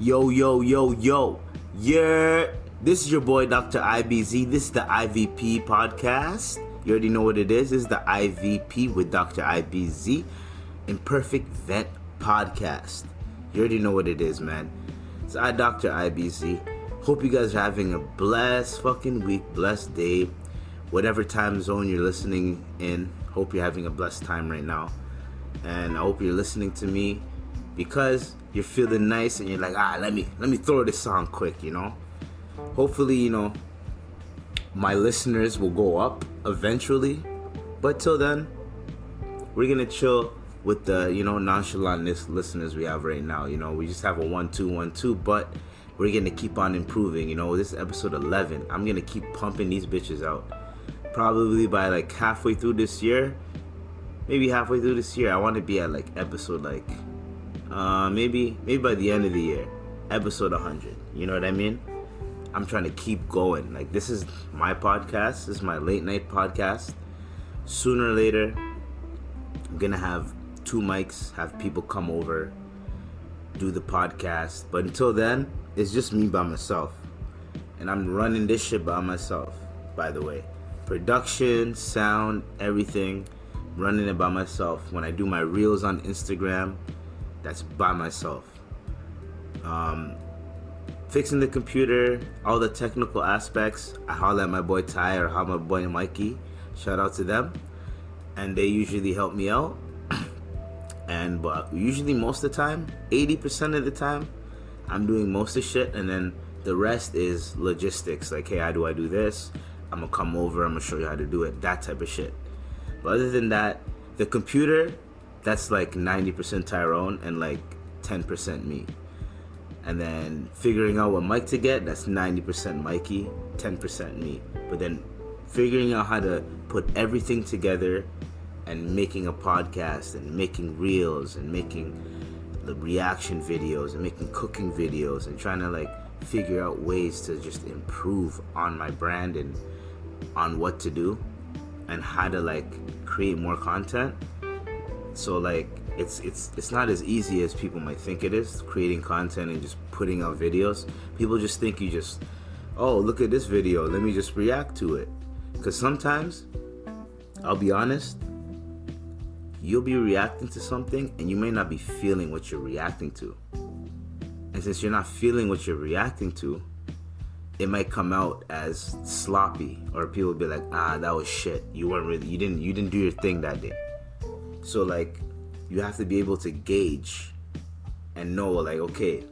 Yo, yo, yo, yo. Yeah. This is your boy, Dr. IBZ. This is the IVP podcast. You already know what it is. This is the IVP with Dr. IBZ. Imperfect Vent podcast. You already know what it is, man. So I, Dr. IBZ. Hope you guys are having a blessed fucking week, blessed day. Whatever time zone you're listening in. Hope you're having a blessed time right now. And I hope you're listening to me because you're feeling nice and you're like, let me throw this song quick, you know. Hopefully, you know, my listeners will go up eventually. But till then, we're gonna chill with the, you know, nonchalant listeners we have right now. You know, we just have a 1-2-1-2, but we're gonna keep on improving. You know, this is episode 11. I'm gonna keep pumping these bitches out. Probably by like halfway through this year. Maybe halfway through this year, I want to be at like episode like maybe by the end of the year, episode 100. You know what I mean? I'm trying to keep going. Like, this is my podcast. This is my late night podcast. Sooner or later, I'm gonna have 2 mics, have people come over, do the podcast. But until then, it's just me by myself, and I'm running this shit by myself. By the way, production, sound, everything. Running it by myself. When I do my reels on Instagram, that's by myself. Fixing the computer, all the technical aspects, I holler at my boy Ty or my boy Mikey. Shout out to them. And they usually help me out. But usually most of the time, 80% of the time, I'm doing most of the shit, and then the rest is logistics. Like, hey, how do I do this? I'm gonna come over, I'm gonna show you how to do it, that type of shit. But other than that, the computer, that's like 90% Tyrone and like 10% me. And then figuring out what mic to get, that's 90% Mikey, 10% me. But then figuring out how to put everything together and making a podcast and making reels and making the reaction videos and making cooking videos and trying to like figure out ways to just improve on my brand and on what to do and how to like create more content. So like it's not as easy as people might think it is, creating content and just putting out videos. People just think you just, oh, look at this video, let me just react to it. Because sometimes, I'll be honest, you'll be reacting to something and you may not be feeling what you're reacting to. And since you're not feeling what you're reacting to, it might come out as sloppy, or people will be like, that was shit. You didn't do your thing that day. So like, you have to be able to gauge and know like, okay,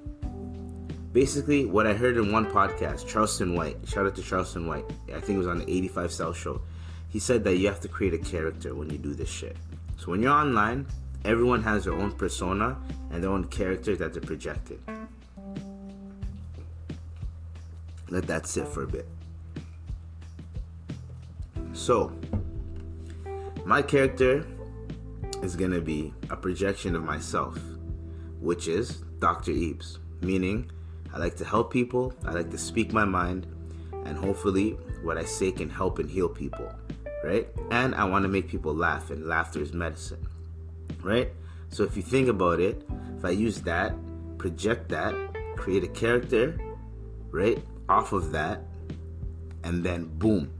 basically what I heard in one podcast, Charleston White, shout out to Charleston White, I think it was on the 85 South show. He said that you have to create a character when you do this shit. So when you're online, everyone has their own persona and their own character that they're projecting. Let that sit for a bit. So, my character is gonna be a projection of myself, which is Dr. Ebbs, meaning I like to help people, I like to speak my mind, and hopefully what I say can help and heal people, right? And I want to make people laugh, and laughter is medicine, right? So if you think about it, if I use that, project that, create a character, right, off of that, and then boom,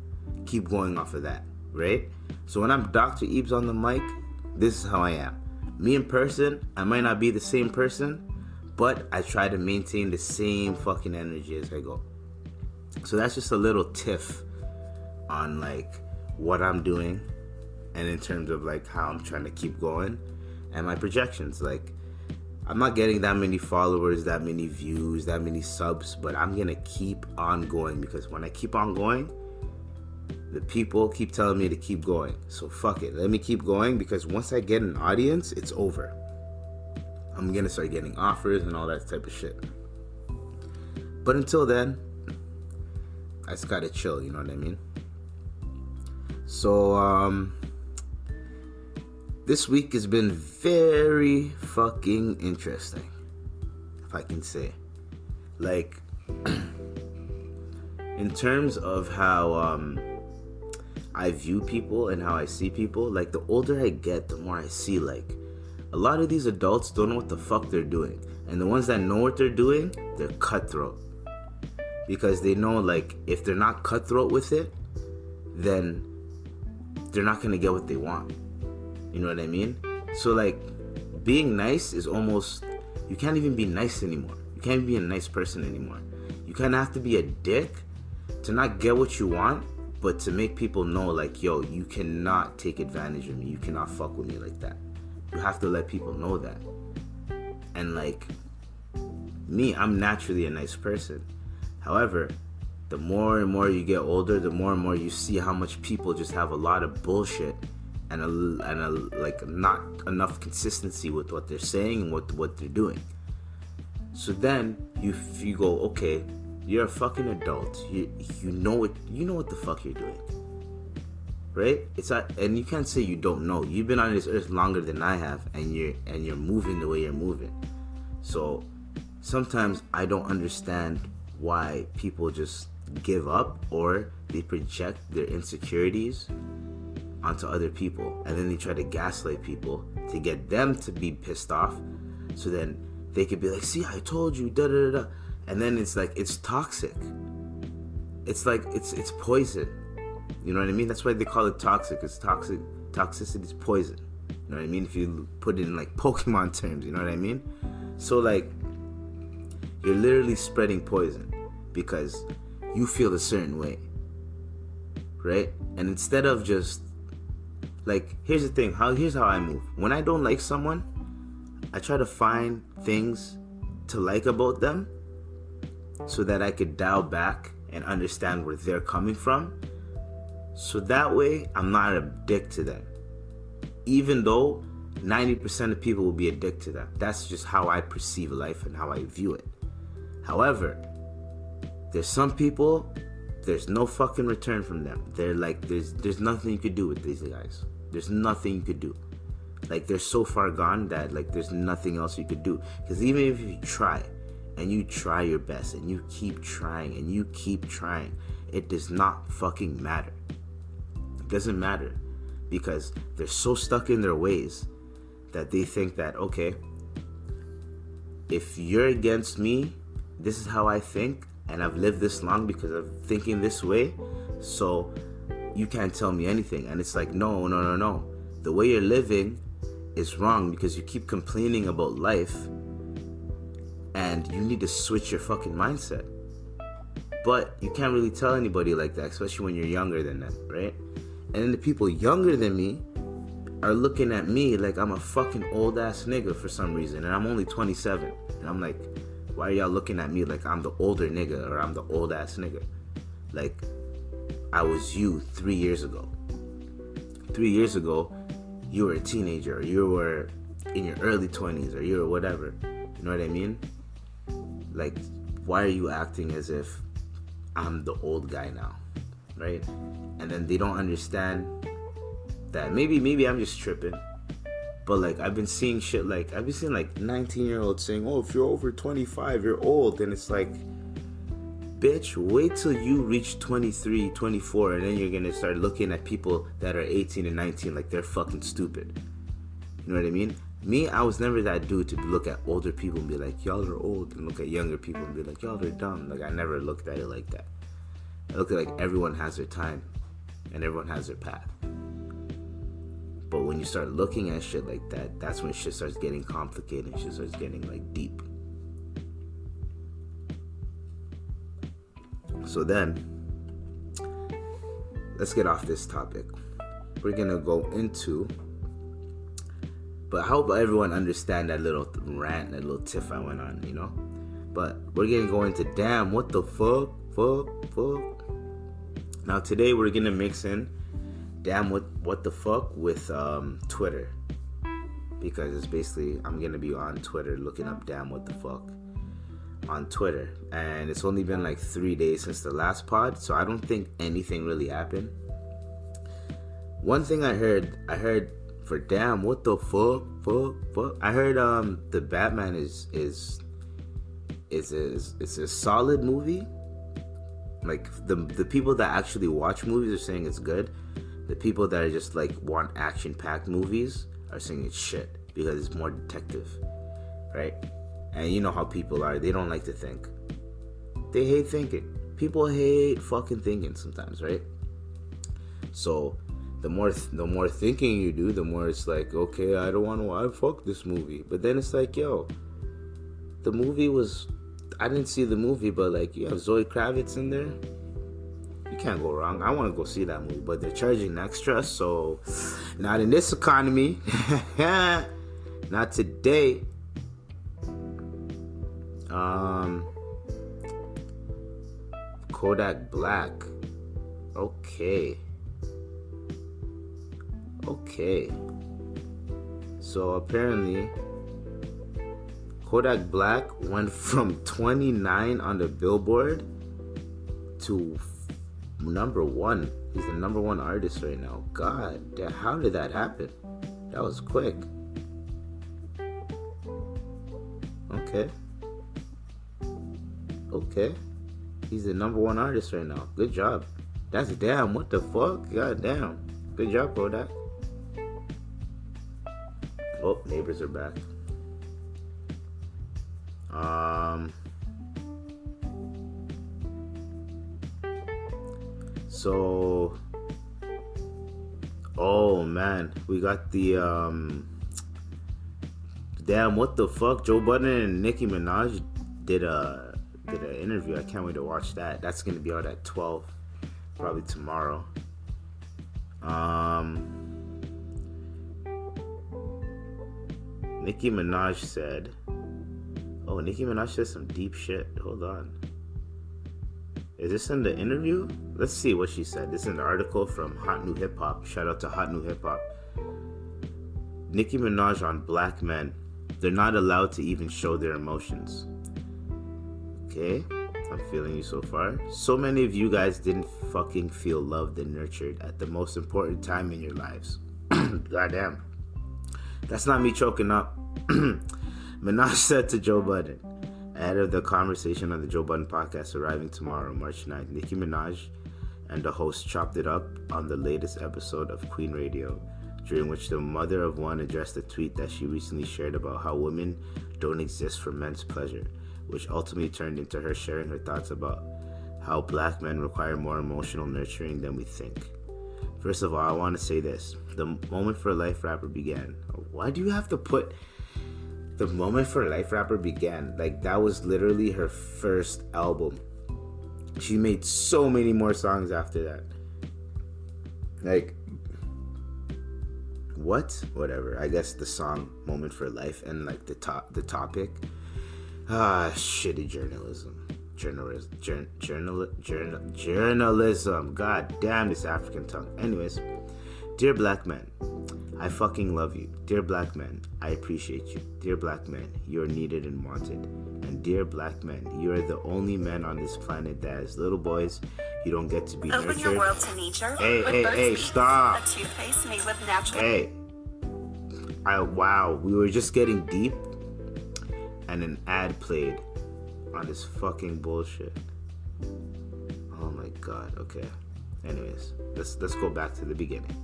keep going off of that, right? So when I'm Dr. Ebbs on the mic, this is how I am. Me in person, I might not be the same person, but I try to maintain the same fucking energy as I go. So that's just a little tiff on like what I'm doing, and in terms of like how I'm trying to keep going, and my projections. Like, I'm not getting that many followers, that many views, that many subs, but I'm gonna keep on going, because when I keep on going, the people keep telling me to keep going. So fuck it, let me keep going, because once I get an audience, it's over. I'm gonna start getting offers and all that type of shit. But until then, I just gotta chill, you know what I mean? So, this week has been very fucking interesting, if I can say. Like, in terms of how I view people and how I see people, like, the older I get, the more I see, like, a lot of these adults don't know what the fuck they're doing. And the ones that know what they're doing, they're cutthroat. Because they know, like, if they're not cutthroat with it, then they're not going to get what they want. You know what I mean? So, like, being nice is almost, you can't even be nice anymore. You can't even be a nice person anymore. You kind of have to be a dick to not get what you want, but to make people know, like, yo, you cannot take advantage of me. You cannot fuck with me like that. You have to let people know that. And, like, me, I'm naturally a nice person. However, the more and more you get older, the more and more you see how much people just have a lot of bullshit and like not enough consistency with what they're saying and what they're doing. So then you go, okay, you're a fucking adult. You know what the fuck you're doing, right? It's not, and you can't say you don't know. You've been on this earth longer than I have, and you're moving the way you're moving. So sometimes I don't understand why people just give up, or they project their insecurities onto other people, and then they try to gaslight people to get them to be pissed off, so then they could be like, see, I told you, da da da da. And then it's like, it's toxic. It's like, it's poison. You know what I mean? That's why they call it toxic. It's toxic. Toxicity is poison. You know what I mean? If you put it in like Pokemon terms, you know what I mean? So like, you're literally spreading poison because you feel a certain way, right? And instead of just, like, here's the thing. Here's how I move. When I don't like someone, I try to find things to like about them so that I could dial back and understand where they're coming from. So that way, I'm not a dick to them. Even though 90% of people will be a dick to them. That's just how I perceive life and how I view it. However, there's some people, there's no fucking return from them. They're like, there's nothing you could do with these guys. There's nothing you could do. Like, they're so far gone that, like, there's nothing else you could do. Because even if you try, and you try your best, and you keep trying, and you keep trying, it does not fucking matter. It doesn't matter. Because they're so stuck in their ways that they think that, okay, if you're against me, this is how I think, and I've lived this long because of thinking this way, so you can't tell me anything. And it's like, no. The way you're living is wrong because you keep complaining about life, and you need to switch your fucking mindset. But you can't really tell anybody like that, especially when you're younger than them, right? And then the people younger than me are looking at me like I'm a fucking old ass nigga for some reason, and I'm only 27. And I'm like, why are y'all looking at me like I'm the older nigga or I'm the old ass nigga? Like, I was you 3 years ago. 3 years ago, you were a teenager, or you were in your early 20s, or you were whatever. You know what I mean? Like, why are you acting as if I'm the old guy now, right? And then they don't understand that maybe I'm just tripping. But like, I've been seeing shit like, 19-year-olds saying, oh, if you're over 25, you're old. And it's like, bitch, wait till you reach 23, 24, and then you're gonna start looking at people that are 18 and 19 like they're fucking stupid. You know what I mean? Me, I was never that dude to look at older people and be like, y'all are old, and look at younger people and be like, y'all are dumb. Like, I never looked at it like that. I look at it like everyone has their time and everyone has their path. But when you start looking at shit like that, that's when shit starts getting complicated and shit starts getting like deep. So then, let's get off this topic. We're gonna go into, but I hope everyone understand that little rant, that little tiff I went on, you know? But we're gonna go into, damn, what the fuck. Now today we're gonna mix in damn what the fuck with Twitter, because it's basically, I'm gonna be on Twitter looking up damn what the fuck on Twitter, and it's only been like 3 days since the last pod, so I don't think anything really happened. One thing I heard for damn what the fuck, I heard the Batman is a solid movie. Like, the people that actually watch movies are saying it's good. The people that are just like want action-packed movies are saying it's shit. because it's more detective, right? And you know how people are. They don't like to think. They hate thinking. People hate fucking thinking sometimes, right? So the more thinking you do, the more it's like, okay, I don't want to fuck this movie. But then it's like, yo, the movie was, I didn't see the movie, but like, you have Zoe Kravitz in there. You can't go wrong. I want to go see that movie, but they're charging extra, so not in this economy. Not today. Kodak Black. Okay. So apparently, Kodak Black went from 29 on the Billboard to number 1. He's the number 1 artist right now. God, how did that happen? That was quick. Okay. He's the number 1 artist right now. Good job. That's damn. What the fuck? God damn. Good job, Kodak. Oh, neighbors are back. So, oh man, we got the damn, what the fuck? Joe Budden and Nicki Minaj did an interview. I can't wait to watch that. That's gonna be out at 12, probably tomorrow. Nicki Minaj said some deep shit. Hold on. Is this in the interview? Let's see what she said. This is an article from Hot New Hip Hop. Shout out to Hot New Hip Hop. Nicki Minaj on black men. They're not allowed to even show their emotions. Okay, I'm feeling you so far. So many of you guys didn't fucking feel loved and nurtured at the most important time in your lives. Goddamn. That's not me choking up. Minaj said to Joe Budden, ahead of the conversation on the Joe Budden podcast arriving tomorrow, March 9th, Nicki Minaj and the host chopped it up on the latest episode of Queen Radio, during which the mother of one addressed a tweet that she recently shared about how women don't exist for men's pleasure, which ultimately turned into her sharing her thoughts about how black men require more emotional nurturing than we think. First of all, I want to say this. The Moment for Life rapper began. Why do you have to put the Moment for Life rapper began? Like, that was literally her first album. She made so many more songs after that. Like, what? Whatever. I guess the song Moment for Life and like the topic. Shitty journalism. Journalism. God damn this African tongue. Anyways, dear black men, I fucking love you. Dear black men, I appreciate you. Dear black men, you are needed and wanted. And dear black men, you are the only men on this planet that as little boys, you don't get to be nurtured. Open your world to nature. Hey, stop. A toothpaste made with natural. Hey. Wow, we were just getting deep and an ad played on this fucking bullshit. Oh my god, okay. Anyways, let's go back to the beginning.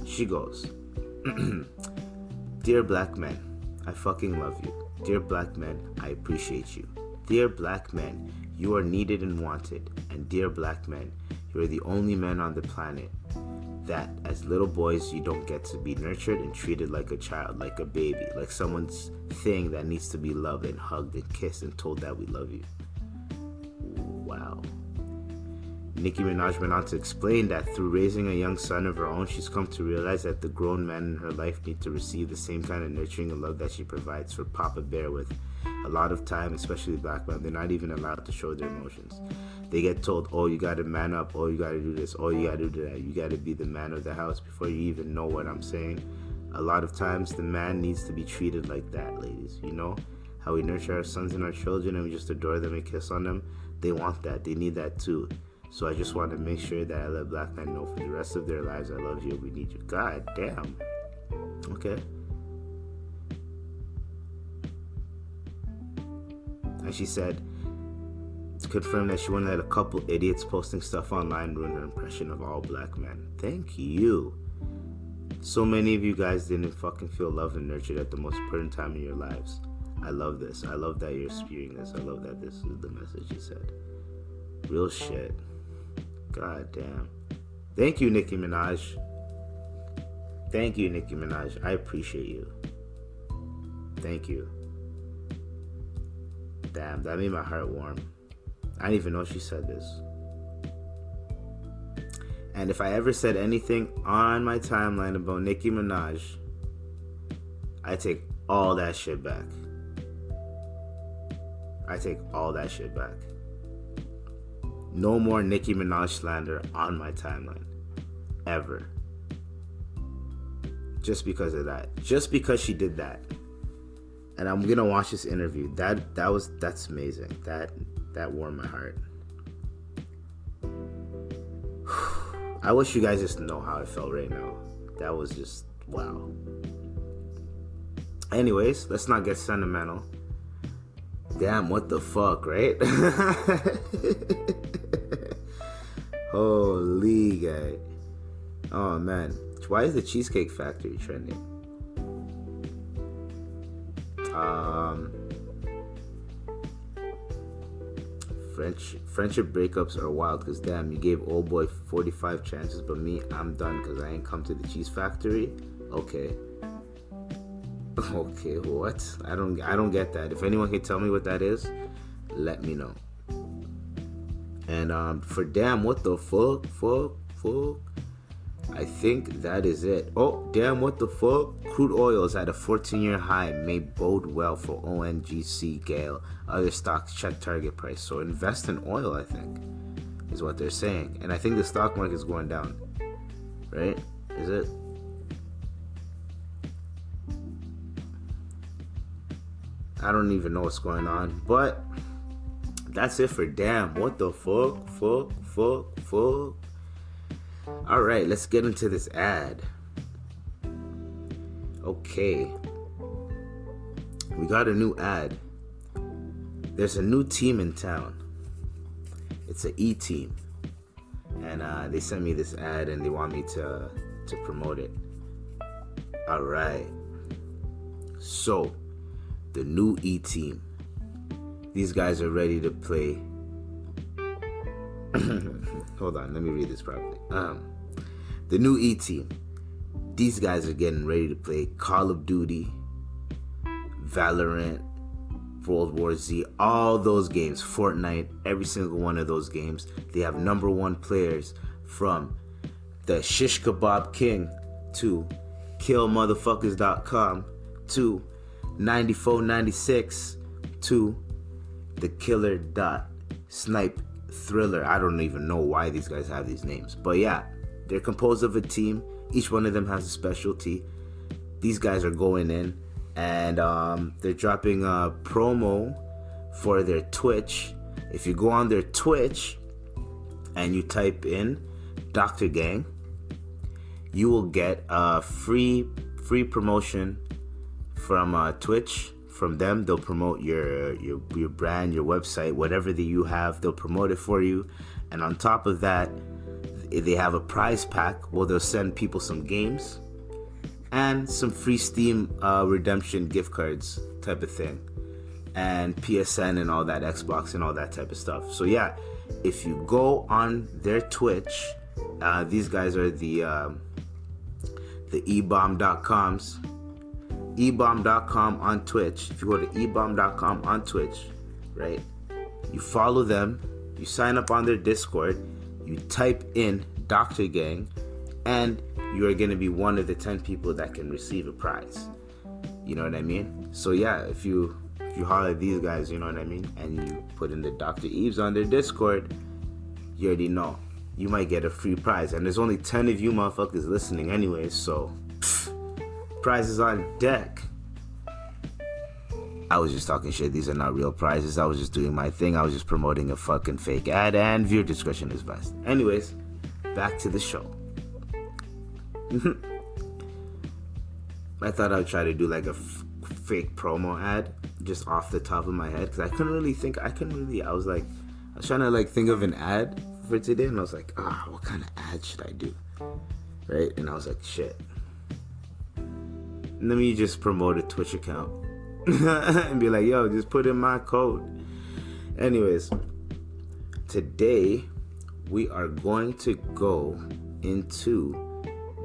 She goes, dear black men, I fucking love you. Dear black men, I appreciate you. Dear black men, you are needed and wanted. And dear black men, you are the only men on the planet that as little boys you don't get to be nurtured and treated like a child, like a baby, like someone's thing that needs to be loved and hugged and kissed and told that we love you. Wow. Nicki Minaj went on to explain that through raising a young son of her own, she's come to realize that the grown men in her life need to receive the same kind of nurturing and love that she provides for Papa Bear with. A lot of time, especially black men, they're not even allowed to show their emotions. They get told, oh, you gotta man up, oh, you gotta do this, oh, you gotta do that, you gotta be the man of the house before you even know what I'm saying. A lot of times, the man needs to be treated like that, ladies. You know how we nurture our sons and our children and we just adore them and kiss on them? They want that. They need that too. So I just want to make sure that I let black men know for the rest of their lives, I love you, we need you. God damn. Okay. And she said, to confirm that she wouldn't let a couple idiots posting stuff online ruin her impression of all black men. Thank you. So many of you guys didn't fucking feel loved and nurtured at the most important time in your lives. I love this. I love that you're spewing this. I love that this is the message you said. Real shit. God damn. Thank you, Nicki Minaj. Thank you, Nicki Minaj. I appreciate you. Thank you. Damn, that made my heart warm. I didn't even know she said this. And if I ever said anything on my timeline about Nicki Minaj, I take all that shit back. I take all that shit back. No more Nicki Minaj slander on my timeline. Ever. Just because of that. Just because she did that. And I'm gonna watch this interview. That's amazing. That warmed my heart. I wish you guys just know how I felt right now. That was just wow. Anyways, let's not get sentimental. Damn, what the fuck, right? Holy guy. Oh man. Why is the Cheesecake Factory trending? Friendship breakups are wild because damn, you gave old boy 45 chances, but me, I'm done because I ain't come to the cheese factory. Okay, what? I don't get that. If anyone can tell me what that is, let me know. And for damn, what the fuck, I think that is it. Oh, damn, what the fuck? Crude oil is at a 14-year high, may bode well for ONGC, Gale. Other stocks check target price. So invest in oil, I think, is what they're saying. And I think the stock market is going down. Right? Is it? I don't even know what's going on. But that's it for damn. What the fuck? Alright, let's get into this ad. Okay. We got a new ad. There's a new team in town. It's an E-team. And they sent me this ad and they want me to promote it. Alright. So, the new E-team. These guys are ready to play. Hold on, let me read this properly. The new E-team. These guys are getting ready to play Call of Duty, Valorant, World War Z, all those games, Fortnite, every single one of those games. They have number one players from the Shish Kebab King to KillMotherfuckers.com to 9496 to the Killer Dot Snipe Thriller. I don't even know why these guys have these names, but yeah, they're composed of a team. Each one of them has a specialty. These guys are going in and they're dropping a promo for their Twitch. If you go on their Twitch and you type in Dr. Gang, you will get a free promotion from Twitch. From them, they'll promote your brand, your website, whatever that you have. They'll promote it for you, and on top of that, they have a prize pack where they'll send people some games and some free Steam redemption gift cards type of thing, and PSN and all that, Xbox and all that type of stuff. So yeah, if you go on their Twitch, these guys are the ebomb.coms. ebomb.com on Twitch. If you go to ebomb.com on Twitch, right, you follow them, you sign up on their Discord, you type in Dr. Gang, and you are going to be one of the 10 people that can receive a prize. You know what I mean? So yeah, if you holler at these guys, you know what I mean, and you put in the Dr. Eves on their Discord, you already know you might get a free prize. And there's only 10 of you motherfuckers listening anyway, so prizes on deck. I was just talking shit. These are not real prizes. I was just doing my thing. I was just promoting a fucking fake ad, and viewer discretion is best. Anyways, back to the show. I thought I would try to do like a fake promo ad just off the top of my head, because I was trying to like think of an ad for today, and I was like, what kind of ad should I do? Right? And I was like, shit. Let me just promote a Twitch account and be like, yo, just put in my code. Anyways, today we are going to go into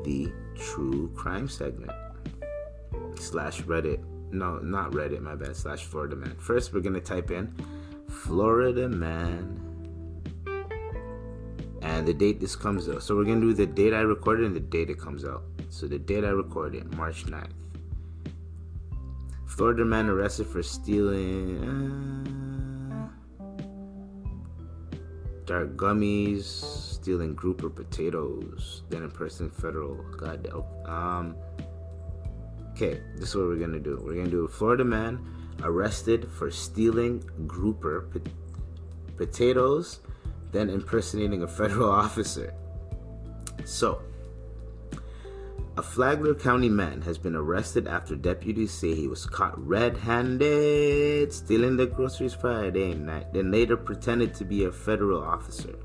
the true crime segment / Reddit. No, not Reddit, my bad, / Florida Man. First, we're going to type in Florida Man and the date this comes out. So we're going to do the date I recorded and the date it comes out. So the date I recorded, March 9th. Florida man arrested for stealing dark gummies, stealing grouper potatoes, then in person federal. God damn. Okay, this is what we're gonna do. We're gonna do a Florida man arrested for stealing grouper potatoes, then impersonating a federal officer. So, a Flagler County man has been arrested after deputies say he was caught red-handed stealing the groceries Friday night, then later pretended to be a federal officer.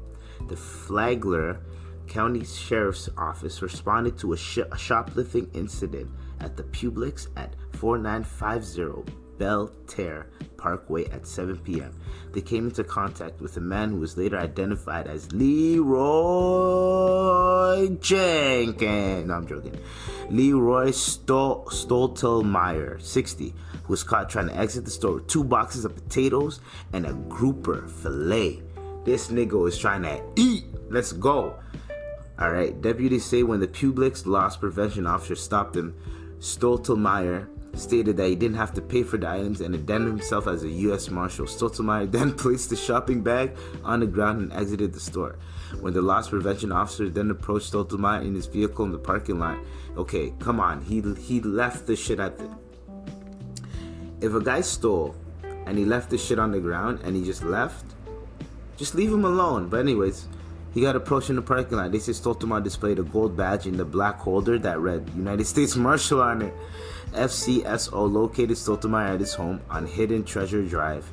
The Flagler County Sheriff's Office responded to a shoplifting incident at the Publix at 4950 Belterre Parkway at 7 p.m. They came into contact with a man who was later identified as Leroy Jenkins. No, I'm joking. Leroy Stoltelmeyer, 60, who was caught trying to exit the store with 2 boxes of potatoes and a grouper fillet. This nigga was trying to eat. Let's go. Alright, deputies say when the Publix loss prevention officer stopped him, Stoltelmeyer stated that he didn't have to pay for the items and identified himself as a U.S. Marshal. Stoltelmeyer then placed the shopping bag on the ground and exited the store. When the loss prevention officer then approached Stoltelmeyer in his vehicle in the parking lot, okay, come on, he left the shit at the... If a guy stole and he left the shit on the ground and he just left, just leave him alone. But anyways, he got approached in the parking lot. They said Stoltemar displayed a gold badge in the black holder that read United States Marshal on it. FCSO located Stoltemar at his home on Hidden Treasure Drive,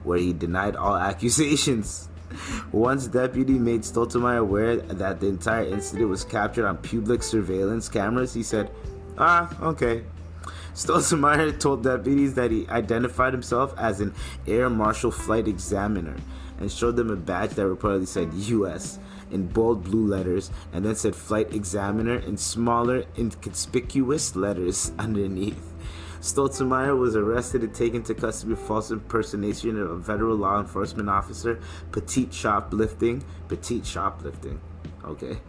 where he denied all accusations. Once deputy made Stoltemar aware that the entire incident was captured on Publix surveillance cameras, he said, okay. Stoltemar told deputies that he identified himself as an Air Marshal Flight Examiner and showed them a badge that reportedly said U.S. in bold blue letters and then said Flight Examiner in smaller, inconspicuous letters underneath. Stoltemar was arrested and taken to custody for false impersonation of a federal law enforcement officer, petite shoplifting, okay,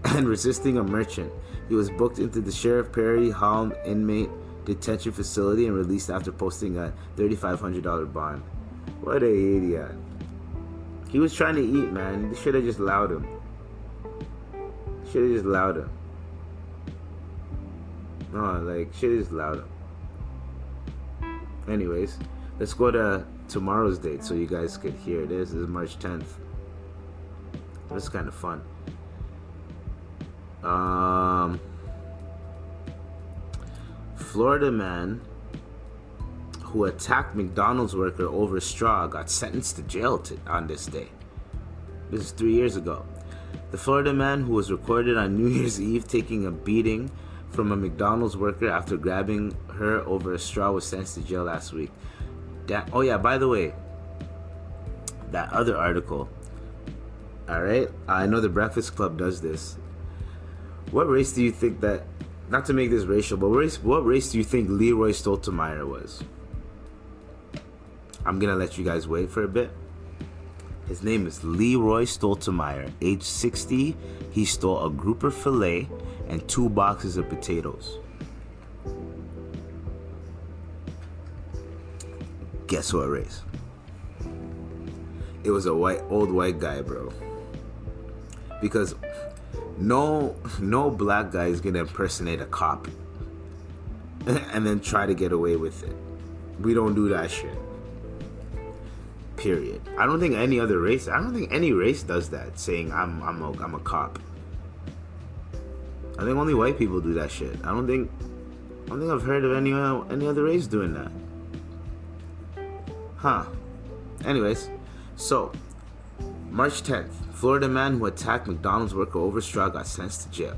and resisting a merchant. He was booked into the Sheriff Perry Hall inmate detention facility and released after posting a $3,500 bond. What a idiot. He was trying to eat, man. They should have just allowed him. No, should have just allowed him. Anyways, let's go to tomorrow's date so you guys could hear this. This is March 10th. This is kind of fun. Florida man who attacked McDonald's worker over straw got sentenced to jail on this day. This is 3 years ago. The Florida man who was recorded on New Year's Eve taking a beating from a McDonald's worker after grabbing her over a straw was sentenced to jail last week. Oh yeah, by the way, that other article. Alright, I know the Breakfast Club does this. What race do you think that, not to make this racial, but what race do you think Leroy Stoltemar was? I'm gonna let you guys wait for a bit. His name is Leroy Stoltemar. Age 60, he stole a grouper fillet and 2 boxes of potatoes. Guess what race? It was a old white guy, bro. Because no black guy is gonna impersonate a cop and then try to get away with it. We don't do that shit. Period. I don't think any race does that, saying I'm a cop. I think only white people do that shit. I don't think I've heard of any other race doing that. Anyways, so March 10th, Florida man who attacked McDonald's worker over straw got sentenced to jail.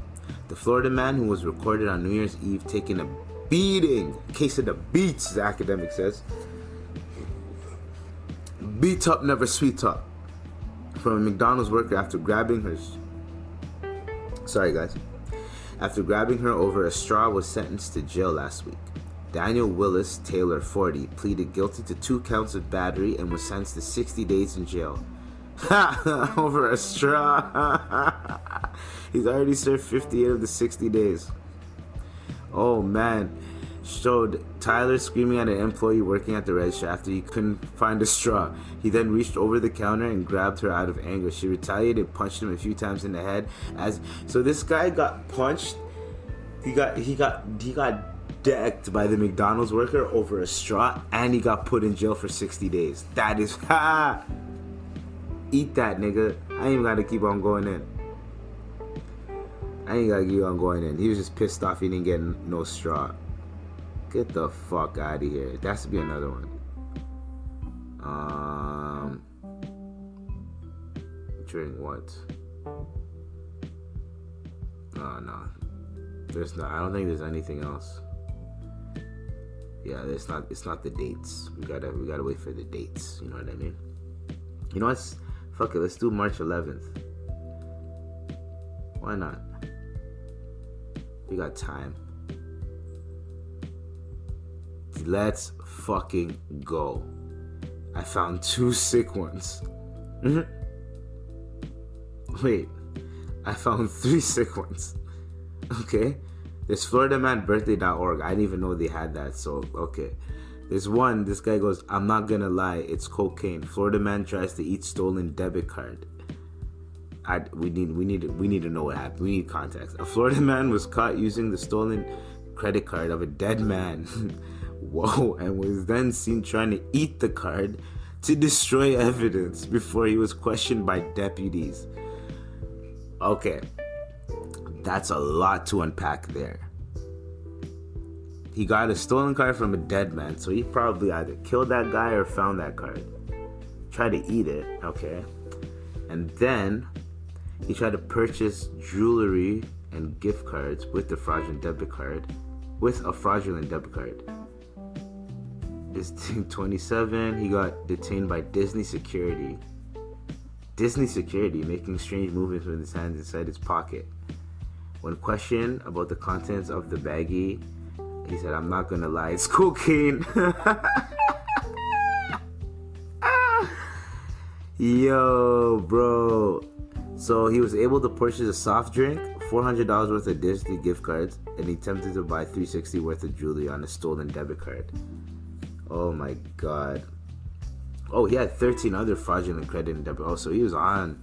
The Florida man who was recorded on New Year's Eve taking a beating, case of the beats, the academic says. Beat up, never sweet up. From a McDonald's worker after grabbing her... Sorry, guys. After grabbing her over a straw, was sentenced to jail last week. Daniel Willis Taylor, 40, pleaded guilty to 2 counts of battery and was sentenced to 60 days in jail. Over a straw. He's already served 58 of the 60 days. Oh, man. Showed Tyler screaming at an employee working at the register after he couldn't find a straw. He then reached over the counter and grabbed her out of anger. She retaliated and punched him a few times in the head. So this guy got punched. He got decked by the McDonald's worker over a straw, and he got put in jail for 60 days. That is eat that, nigga. I ain't even gotta keep on going in. He was just pissed off he didn't get no straw. Get the fuck out of here. That has to be another one. Drink what? Oh, no. There's not. I don't think there's anything else. Yeah, it's not the dates. We gotta wait for the dates. You know what I mean? You know what? Fuck it. Let's do March 11th. Why not? We got time. Let's fucking go. I found 2 sick ones. Wait, I found 3 sick ones. Okay, there's FloridaManBirthday.org. I didn't even know they had that. So okay, there's one. This guy goes, "I'm not gonna lie, it's cocaine. Florida man tries to eat stolen debit card." We need to know what happened. We need context. A Florida man was caught using the stolen credit card of a dead man. Whoa, and was then seen trying to eat the card to destroy evidence before he was questioned by deputies. Okay, that's a lot to unpack there. He got a stolen card from a dead man, so he probably either killed that guy or found that card. Tried to eat it, okay. And then he tried to purchase jewelry and gift cards with a fraudulent debit card. This 27, he got detained by Disney security, making strange movements with his hands inside his pocket. When questioned about the contents of the baggie, he said, "I'm not gonna lie, it's cocaine." Yo, bro. So he was able to purchase a soft drink, $400 worth of Disney gift cards, and he attempted to buy $360 worth of jewelry on a stolen debit card. Oh my god. Oh, he had 13 other fraudulent credit and debit. Oh, so he was on.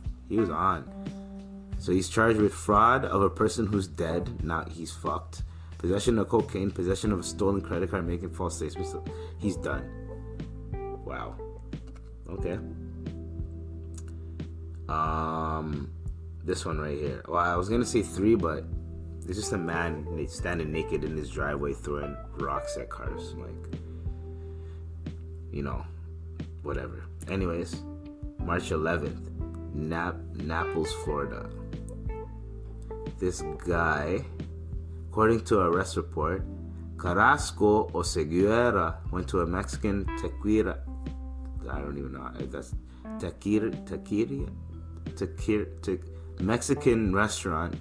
So he's charged with fraud of a person who's dead. Now he's fucked. Possession of cocaine, possession of a stolen credit card, making false statements. He's done. Wow. Okay. This one right here. Well, I was gonna say 3, but it's just a man standing naked in his driveway throwing rocks at cars. Like, you know, whatever. Anyways, March 11th, Naples, Florida. This guy, according to a arrest report, Carrasco or Seguera went to a Mexican tequila. I don't even know if that's Mexican restaurant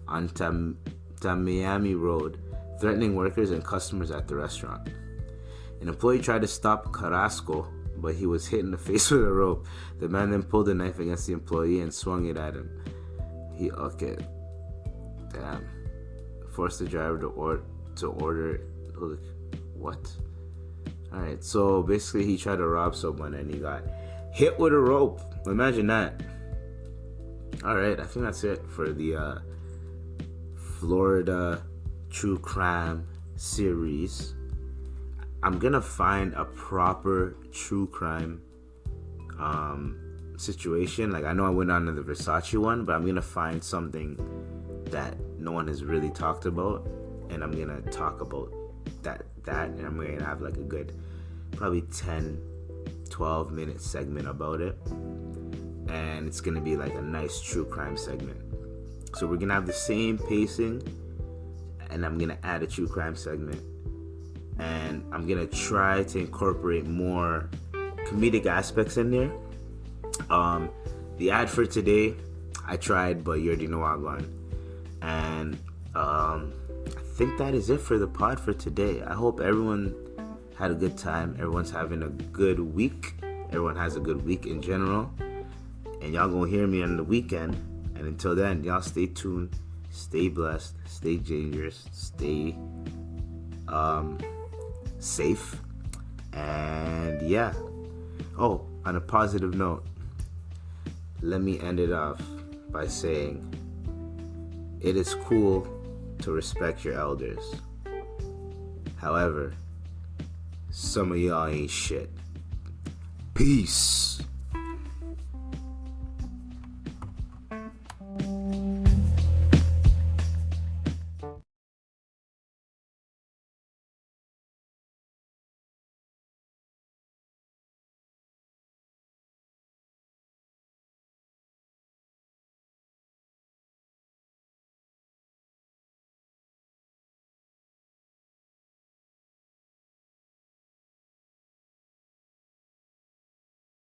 on Tamiami Road, threatening workers and customers at the restaurant. An employee tried to stop Carrasco, but he was hit in the face with a rope. The man then pulled a knife against the employee and swung it at him. Forced the driver to order. What? Alright, so basically he tried to rob someone and he got hit with a rope. Imagine that. Alright, I think that's it for the Florida True Crime series. I'm gonna find a proper true crime situation. Like, I know I went on to the Versace one, but I'm gonna find something that no one has really talked about, and I'm gonna talk about that and I'm gonna have like a good probably 10-12 minute segment about it, and it's gonna be like a nice true crime segment. So we're gonna have the same pacing, and I'm gonna add a true crime segment, and I'm gonna try to incorporate more comedic aspects in there. The ad for today, I tried, but you already know I'm on. And I think that is it for the pod for today. I hope everyone had a good time. Everyone's having a good week. Everyone has a good week in general. And y'all gonna hear me on the weekend. And until then, y'all stay tuned, stay blessed, stay dangerous, stay safe. And yeah. Oh, on a positive note, let me end it off by saying it is cool to respect your elders. However, some of y'all ain't shit. Peace.